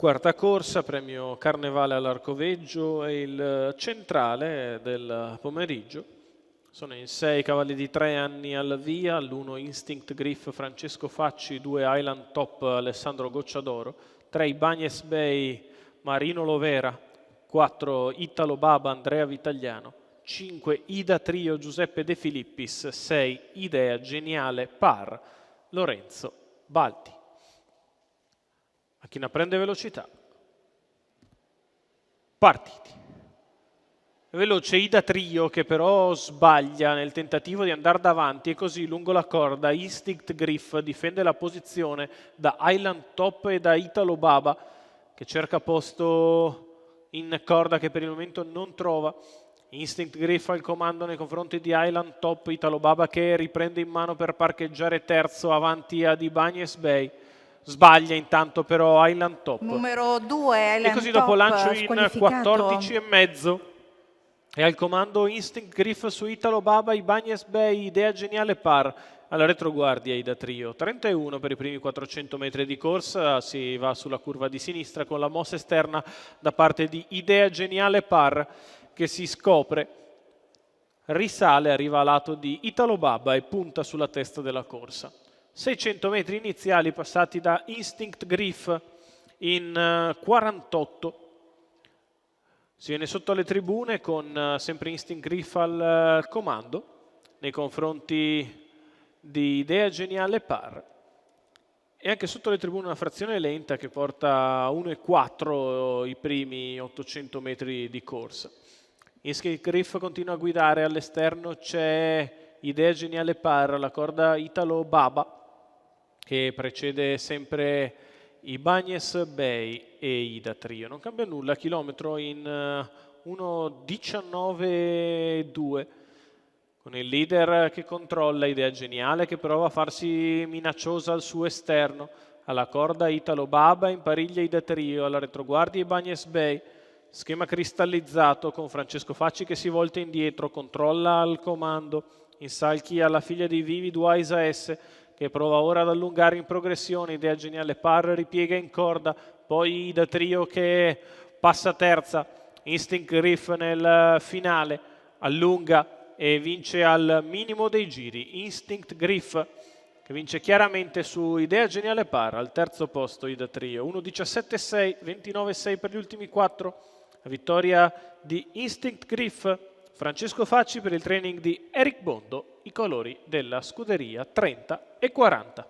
Quarta corsa, premio Carnevale all'Arcoveggio, è il centrale del pomeriggio. Sono in 6 cavalli di 3 anni al via, all'1 Instinct Griff Francesco Facci, 2 Island Top Alessandro Gocciadoro, 3 Ibáñez Bay Marino Lovera, 4 Italo Baba Andrea Vitagliano, 5 Ida Trio Giuseppe De Filippis, 6 Idea Geniale Par Lorenzo Baldi. Macchina prende velocità. Partiti. Veloce Ida Trio che però sbaglia nel tentativo di andare davanti e così lungo la corda Instinct Griff difende la posizione da Island Top e da Italo Baba che cerca posto in corda che per il momento non trova. Instinct Griff al comando nei confronti di Island Top, Italo Baba che riprende in mano per parcheggiare terzo avanti ad Ibáñez Bay. Sbaglia intanto però Island Top. Numero 2 Island E così dopo Top, lancio in squalificato. 14,5 e al comando Instinct Griff su Italo Baba, Ibáñez Bay, Idea Geniale Par. Alla retroguardia Ida Trio, 31 per i primi 400 metri di corsa, si va sulla curva di sinistra con la mossa esterna da parte di Idea Geniale Par che si scopre, risale, arriva a lato di Italo Baba e punta sulla testa della corsa. 600 metri iniziali passati da Instinct Griff in 48. Si viene sotto alle tribune con sempre Instinct Griff al comando nei confronti di Idea Geniale Par. E anche sotto le tribune una frazione lenta che porta a 1,4 i primi 800 metri di corsa. Instinct Griff continua a guidare, all'esterno c'è Idea Geniale Par, la corda Italo Baba che precede sempre Ibáñez Bay e Ida Trio. Non cambia nulla, chilometro in 1,19,2 con il leader che controlla Idea Geniale che prova a farsi minacciosa al suo esterno. Alla corda Italo Baba, in pariglia Ida Trio, alla retroguardia Ibáñez Bay. Schema cristallizzato con Francesco Facci che si volta indietro, controlla al comando, insalchi alla figlia di Vivi Duaisa S che prova ora ad allungare in progressione, Idea Geniale Par ripiega in corda, poi Ida Trio che passa terza, Instinct Griff nel finale, allunga e vince al minimo dei giri, Instinct Griff che vince chiaramente su Idea Geniale Par, al terzo posto Ida Trio, 1,17,6, 29,6 per gli ultimi 4, la vittoria di Instinct Griff, Francesco Facci per il training di Eric Bondo, i colori della scuderia 30 e 40.